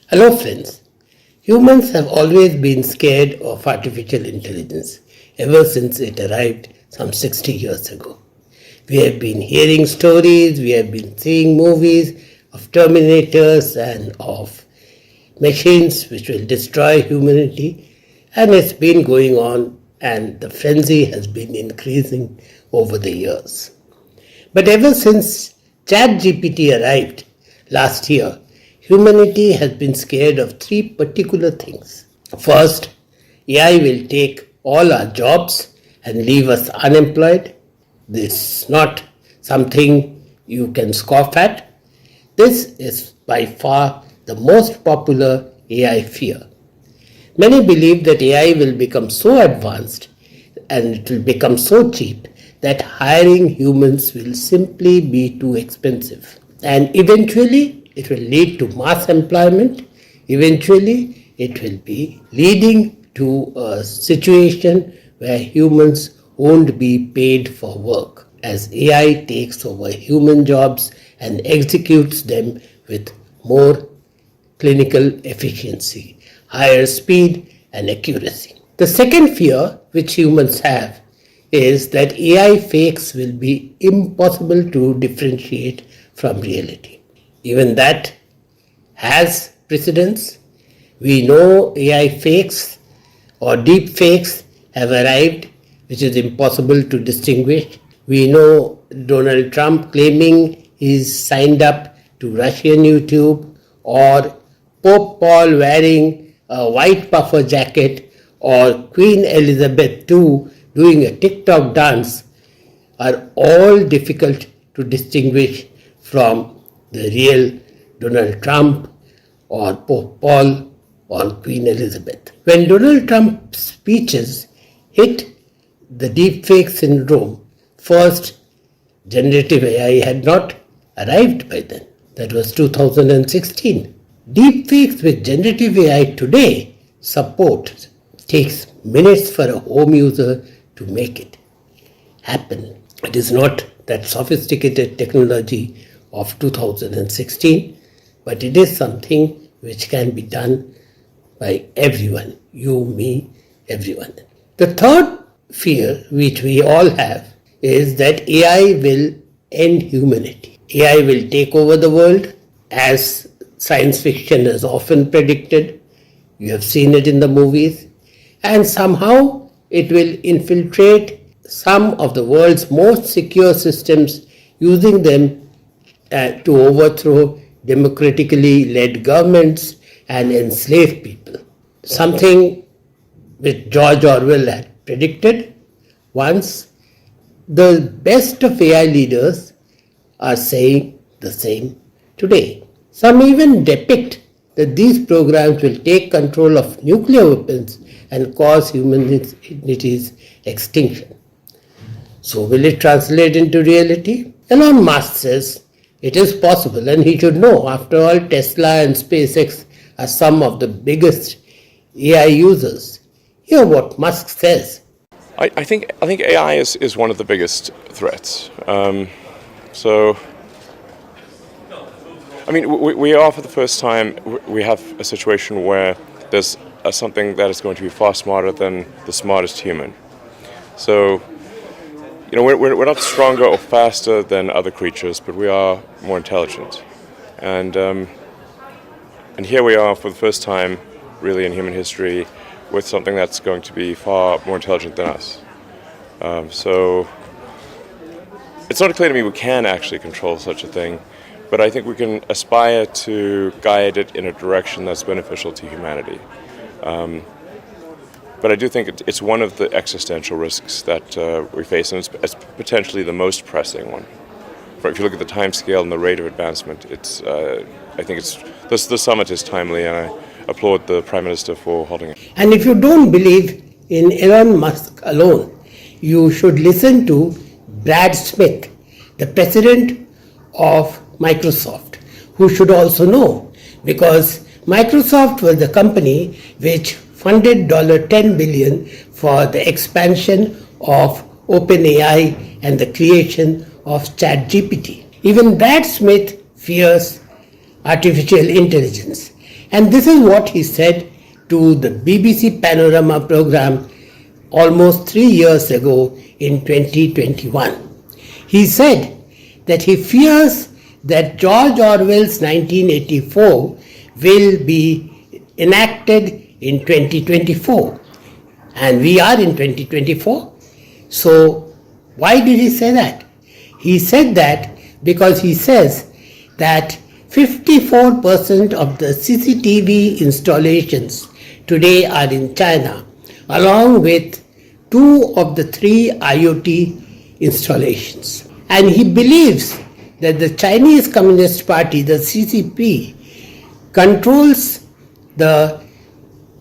Hello friends. Humans have always been scared of artificial intelligence ever since it arrived some 60 years ago. We have been hearing stories, we have been seeing movies of Terminators and of machines which will destroy humanity, and it's been going on, and the frenzy has been increasing over the years. But ever since ChatGPT arrived last year, humanity has been scared of three particular things. First, AI will take all our jobs and leave us unemployed. This is not something you can scoff at. This is by far the most popular AI fear. Many believe that AI will become so advanced and it will become so cheap that hiring humans will simply be too expensive. And eventually, it will lead to mass employment. Eventually, it will be leading to a situation where humans won't be paid for work as AI takes over human jobs and executes them with more clinical efficiency, higher speed and accuracy. The second fear which humans have is that AI fakes will be impossible to differentiate from reality. Even that has precedence. We know AI fakes or deep fakes have arrived, which is impossible to distinguish. We know Donald Trump claiming he's signed up to Russian YouTube, or Pope Paul wearing a white puffer jacket, or Queen Elizabeth II doing a TikTok dance are all difficult to distinguish from the real Donald Trump or Pope Paul or Queen Elizabeth. When Donald Trump's speeches hit the deepfake syndrome, first, generative AI had not arrived by then. That was 2016. Deepfakes with generative AI today support takes minutes for a home user to make it happen. It is not that sophisticated technology of 2016, but it is something which can be done by everyone, you, me, everyone. The third fear which we all have is that AI will end humanity. AI will take over the world, as science fiction has often predicted. You have seen it in the movies, and somehow it will infiltrate some of the world's most secure systems, using them to overthrow democratically led governments and enslave people. Something which George Orwell had predicted once. The best of AI leaders are saying the same today. Some even depict that these programs will take control of nuclear weapons and cause humanity's extinction. So will it translate into reality? Elon Musk says it is possible, and he should know. After all, Tesla and SpaceX are some of the biggest AI users. Hear what Musk says. I think AI is one of the biggest threats. We are, for the first time, we have a situation where there's something that is going to be far smarter than the smartest human. So, we're not stronger or faster than other creatures, but we are more intelligent. And here we are for the first time, really in human history, with something that's going to be far more intelligent than us. So it's not clear to me we can actually control such a thing, but I think we can aspire to guide it in a direction that's beneficial to humanity. But I do think it's one of the existential risks that we face, and it's potentially the most pressing one. If you look at the time scale and the rate of advancement, I think the summit is timely, and I applaud the Prime Minister for holding it. And if you don't believe in Elon Musk alone, you should listen to Brad Smith, the president of Microsoft, who should also know, because Microsoft was the company which funded $10 billion for the expansion of OpenAI and the creation of ChatGPT. Even Brad Smith fears artificial intelligence. And this is what he said to the BBC Panorama program almost 3 years ago in 2021. He said that he fears that George Orwell's 1984 will be enacted in 2024. And we are in 2024. So why did he say that? He said that because he says that 54% of the CCTV installations today are in China, along with 2 of the 3 IoT installations. And he believes that the Chinese Communist Party, the CCP, controls the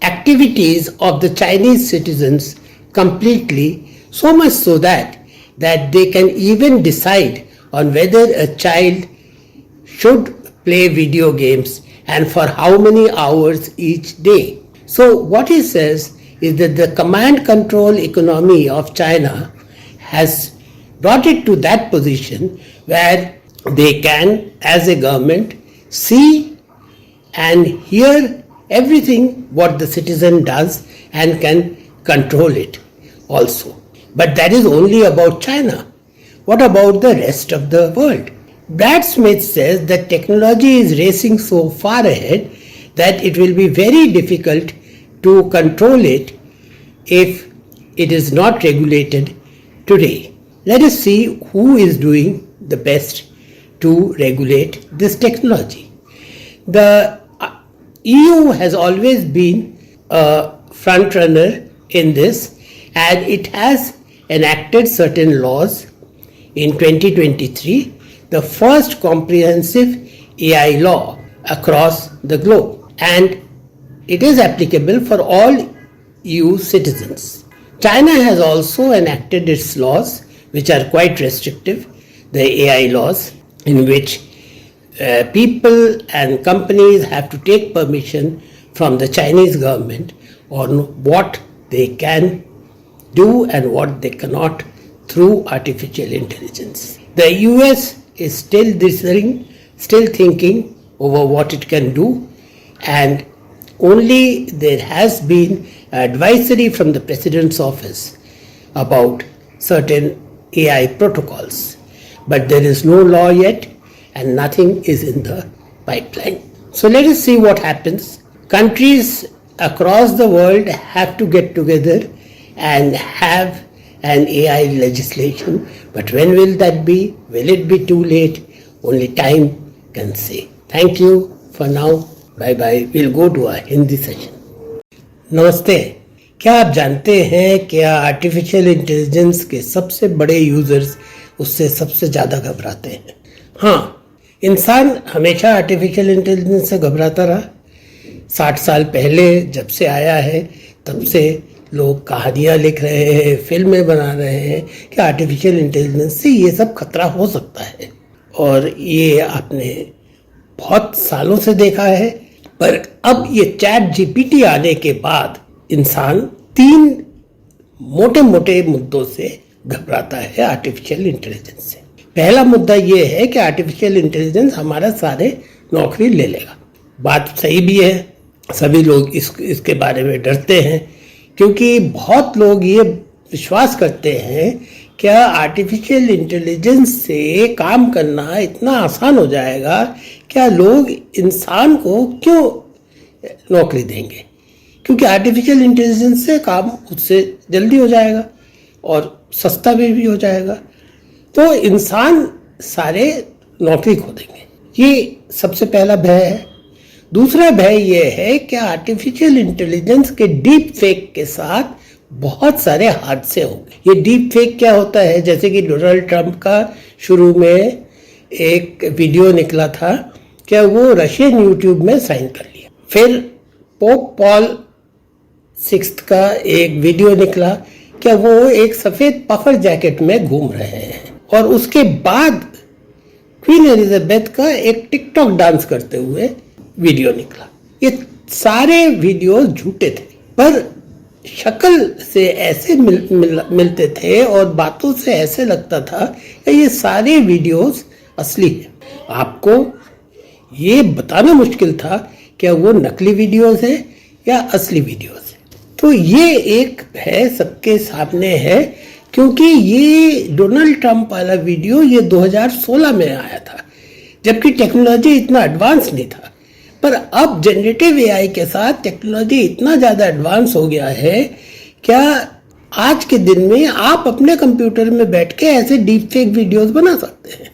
activities of the Chinese citizens completely, so much so that they can even decide on whether a child should play video games and for how many hours each day. So what he says is that the command control economy of China has brought it to that position where they can, as a government, see and hear everything what the citizen does and can control it also. But that is only about China. What about the rest of the world? Brad Smith says that technology is racing so far ahead that it will be very difficult to control it if it is not regulated today. Let us see who is doing the best to regulate this technology. The EU has always been a front runner in this, and it has enacted certain laws in 2023, the first comprehensive AI law across the globe, and it is applicable for all EU citizens. China has also enacted its laws, which are quite restrictive, the AI laws, in which people and companies have to take permission from the Chinese government on what they can do and what they cannot through artificial intelligence. The US is still thinking over what it can do, and only there has been advisory from the President's office about certain AI protocols. But there is no law yet and nothing is in the pipeline. So let us see what happens. Countries across the world have to get together and have an AI legislation. But when will that be? Will it be too late? Only time can say. Thank you for now. Bye bye. We'll go to our Hindi session. नमस्ते. क्या आप जानते हैं क्या artificial intelligence के सबसे बड़े users उससे सबसे ज़्यादा घबराते हैं? हाँ, इंसान हमेशा आर्टिफिशियल इंटेलिजेंस से घबराता रहा. 60 साल पहले जब से आया है तब से लोग कहानियाँ लिख रहे हैं, फिल्में बना रहे हैं कि आर्टिफिशियल इंटेलिजेंस से ये सब खतरा हो सकता है. और ये आपने बहुत सालों से देखा है. पर अब ये चैट जीपीटी आने के बाद इंसान 3 मोटे मोटे मुद्दों से घबराता है आर्टिफिशियल इंटेलिजेंस से. पहला मुद्दा ये है कि आर्टिफिशियल इंटेलिजेंस हमारा सारे नौकरी ले लेगा. बात सही भी है. सभी लोग इसके बारे में डरते हैं क्योंकि बहुत लोग ये विश्वास करते हैं क्या आर्टिफिशियल इंटेलिजेंस से काम करना इतना आसान हो जाएगा, क्या लोग इंसान को क्यों नौकरी देंगे, क्योंकि आर्टिफिशियल इंटेलिजेंस से काम उससे जल्दी हो जाएगा और सस्ता भी हो जाएगा, तो इंसान सारे नौकरी खो देंगे. ये सबसे पहला भय है. दूसरा भय ये है कि आर्टिफिशियल इंटेलिजेंस के डीप फेक के साथ बहुत सारे हादसे होंगे. ये डीप फेक क्या होता है? जैसे कि डोनाल्ड ट्रंप का शुरू में एक वीडियो निकला था, क्या वो रशियन यूट्यूब में साइन कर लिया. फिर पोप पॉल 6 का एक वीडियो निकला, क्या वो एक सफ़ेद पफर जैकेट में घूम रहे हैं. और उसके बाद क्वीन एलिजाबेथ का एक टिकटॉक डांस करते हुए वीडियो निकला. ये सारे वीडियोस झूठे थे पर शक्ल से ऐसे मिलते थे और बातों से ऐसे लगता था कि ये सारे वीडियोस असली हैं. आपको ये बताना मुश्किल था क्या वो नकली वीडियोस है या असली वीडियोस है। तो ये एक है सबके सामने है, क्योंकि ये डोनाल्ड ट्रंप वाला वीडियो ये 2016 में आया था, जबकि टेक्नोलॉजी इतना एडवांस नहीं था। पर अब जनरेटिव एआई के साथ टेक्नोलॉजी इतना ज़्यादा एडवांस हो गया है, क्या आज के दिन में आप अपने कंप्यूटर में बैठ के ऐसे डीप फेक वीडियोस बना सकते हैं।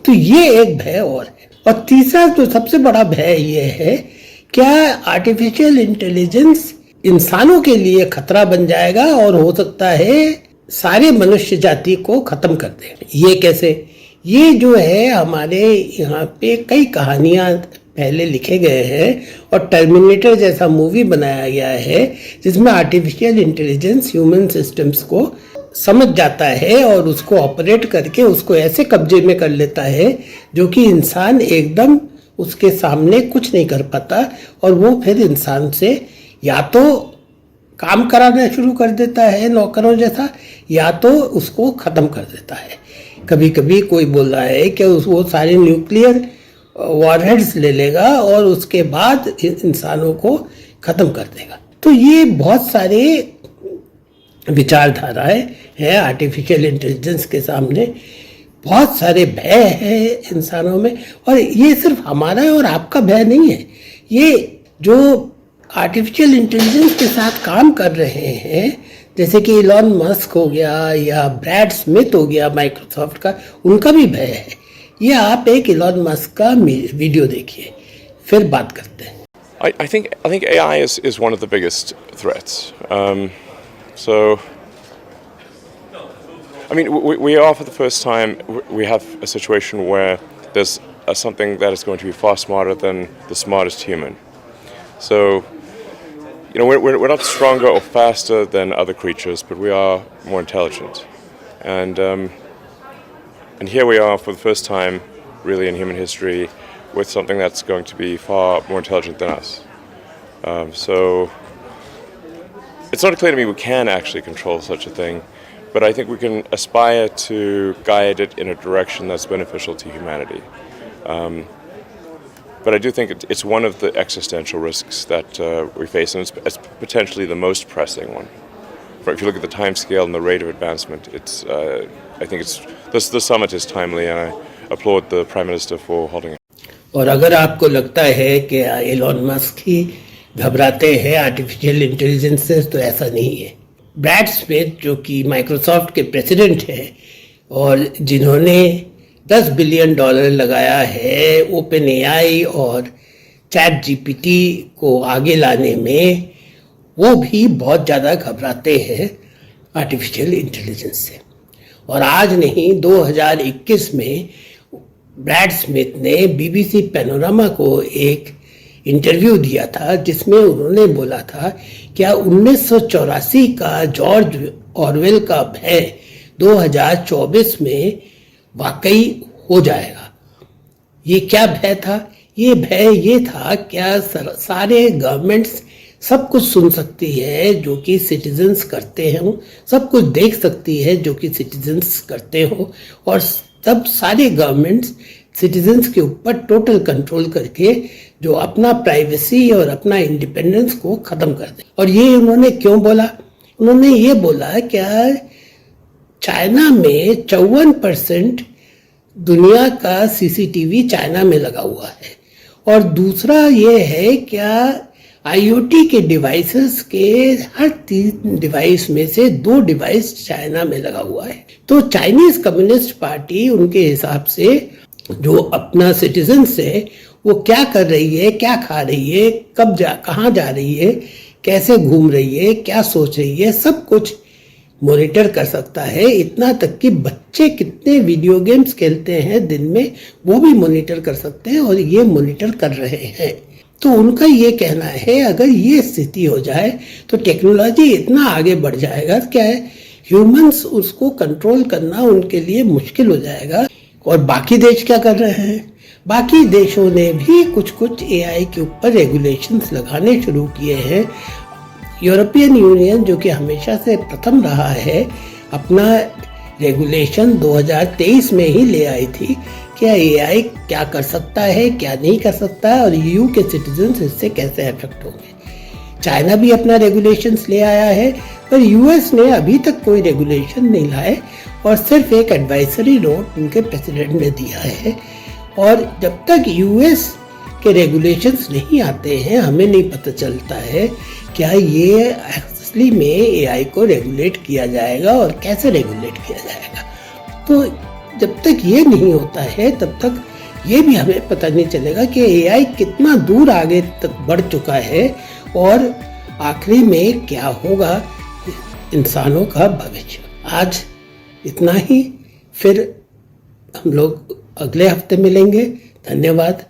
तो ये एक भय और है। और तीसरा जो सबसे बड़ा भय ये है, क्या आर्टिफिशियल इंटेलिजेंस इंसानों के लिए खतरा बन जाएगा और हो सकता है सारे मनुष्य जाति को खत्म कर दे। ये कैसे? ये जो है हमारे यहाँ पे कई कहानियाँ पहले लिखे गए हैं और टर्मिनेटर जैसा मूवी बनाया गया है, जिसमें आर्टिफिशियल इंटेलिजेंस ह्यूमन सिस्टम्स को समझ जाता है और उसको ऑपरेट करके उसको ऐसे कब्जे में कर लेता है जो कि इंसान एकदम उसके सामने कुछ नहीं कर पाता, और वो फिर इंसान से या तो काम कराना शुरू कर देता है नौकरों जैसा, या तो उसको ख़त्म कर देता है। कभी कभी कोई बोल रहा है कि वो सारे न्यूक्लियर वॉरहेड्स ले लेगा और उसके बाद इंसानों को ख़त्म कर देगा। तो ये बहुत सारे विचारधाराएं हैं आर्टिफिशियल इंटेलिजेंस के सामने, बहुत सारे भय हैं इंसानों में। और ये सिर्फ हमारा और आपका भय नहीं है, ये जो आर्टिफिशियल इंटेलिजेंस के साथ काम कर रहे हैं, जैसे कि इलॉन मस्क हो गया या ब्रैड स्मिथ हो गया माइक्रोसॉफ्ट का, उनका भी भय है। ये आप एक इलॉन मस्क का वीडियो देखिए, फिर बात करते हैं। I think AI is one of the biggest threats. So, I mean, we are for the first time, we have a situation where there's something that is going to be far smarter than the smartest human. So, you know, we're not stronger or faster than other creatures, but we are more intelligent. And here we are for the first time, really in human history, with something that's going to be far more intelligent than us. So it's not clear to me we can actually control such a thing, but I think we can aspire to guide it in a direction that's beneficial to humanity. But I do think it's one of the existential risks that we face, and it's potentially the most pressing one. If you look at the time scale and the rate of advancement, I think the summit is timely, and I applaud the Prime Minister for holding it. और अगर आपको लगता है कि Elon Musk ही घबराते हैं artificial intelligence से, तो ऐसा नहीं है। ब्रैड स्मिथ जो कि माइक्रोसॉफ्ट के प्रेसिडेंट हैं और जिन्होंने $10 बिलियन लगाया है ओपन एआई और चैट जीपीटी को आगे लाने में, वो भी बहुत ज़्यादा घबराते हैं आर्टिफिशियल इंटेलिजेंस से। और आज नहीं, 2021 में ब्रैड स्मिथ ने बीबीसी पैनोरामा को एक इंटरव्यू दिया था, जिसमें उन्होंने बोला था क्या 1984 का जॉर्ज ऑरवेल का भय 2024 में वाकई हो जाएगा। ये क्या भय था? ये भय ये था, क्या सारे गवर्नमेंट्स सब कुछ सुन सकती है जो कि सिटीजन्स करते हैं, सब कुछ देख सकती है जो कि सिटीजन्स करते हो, और तब सारे गवर्नमेंट्स सिटीजन्स के ऊपर टोटल कंट्रोल करके जो अपना प्राइवेसी और अपना इंडिपेंडेंस को ख़त्म कर दे। और ये उन्होंने क्यों बोला? उन्होंने ये बोला क्या चाइना में 54% दुनिया का सीसीटीवी चाइना में लगा हुआ है, और दूसरा ये है क्या आईओटी के डिवाइसेस के हर 3 डिवाइस में से 2 डिवाइस चाइना में लगा हुआ है। तो चाइनीज कम्युनिस्ट पार्टी उनके हिसाब से जो अपना सिटीजन्स है वो क्या कर रही है, क्या खा रही है, कहाँ जा रही है, कैसे घूम रही है, क्या सोच रही है, सब कुछ मॉनिटर कर सकता है। इतना तक कि बच्चे कितने वीडियो गेम्स खेलते हैं दिन में, वो भी मॉनिटर कर सकते हैं, और ये मॉनिटर कर रहे हैं। तो उनका ये कहना है अगर ये स्थिति हो जाए तो टेक्नोलॉजी इतना आगे बढ़ जाएगा, क्या है ह्यूमंस उसको कंट्रोल करना उनके लिए मुश्किल हो जाएगा। और बाकी देश क्या कर रहे हैं? बाकी देशों ने भी कुछ एआई के ऊपर रेगुलेशंस लगाने शुरू किए हैं। यूरोपियन यूनियन जो कि हमेशा से प्रथम रहा है, अपना रेगुलेशन 2023 में ही ले आई थी कि क्या एआई क्या कर सकता है, क्या नहीं कर सकता है, और ईयू के सिटीजन्स इससे कैसे अफेक्ट होंगे। चाइना भी अपना रेगुलेशंस ले आया है, पर यूएस ने अभी तक कोई रेगुलेशन नहीं लाए और सिर्फ एक एडवाइजरी नोट उनके प्रेसिडेंट ने दिया है। और जब तक यूएस के रेगुलेशंस नहीं आते हैं, हमें नहीं पता चलता है क्या ये असली में एआई को रेगुलेट किया जाएगा और कैसे रेगुलेट किया जाएगा। तो जब तक ये नहीं होता है, तब तक ये भी हमें पता नहीं चलेगा कि एआई कितना दूर आगे तक बढ़ चुका है और आखिरी में क्या होगा इंसानों का भविष्य। आज इतना ही, फिर हम लोग अगले हफ्ते मिलेंगे। धन्यवाद।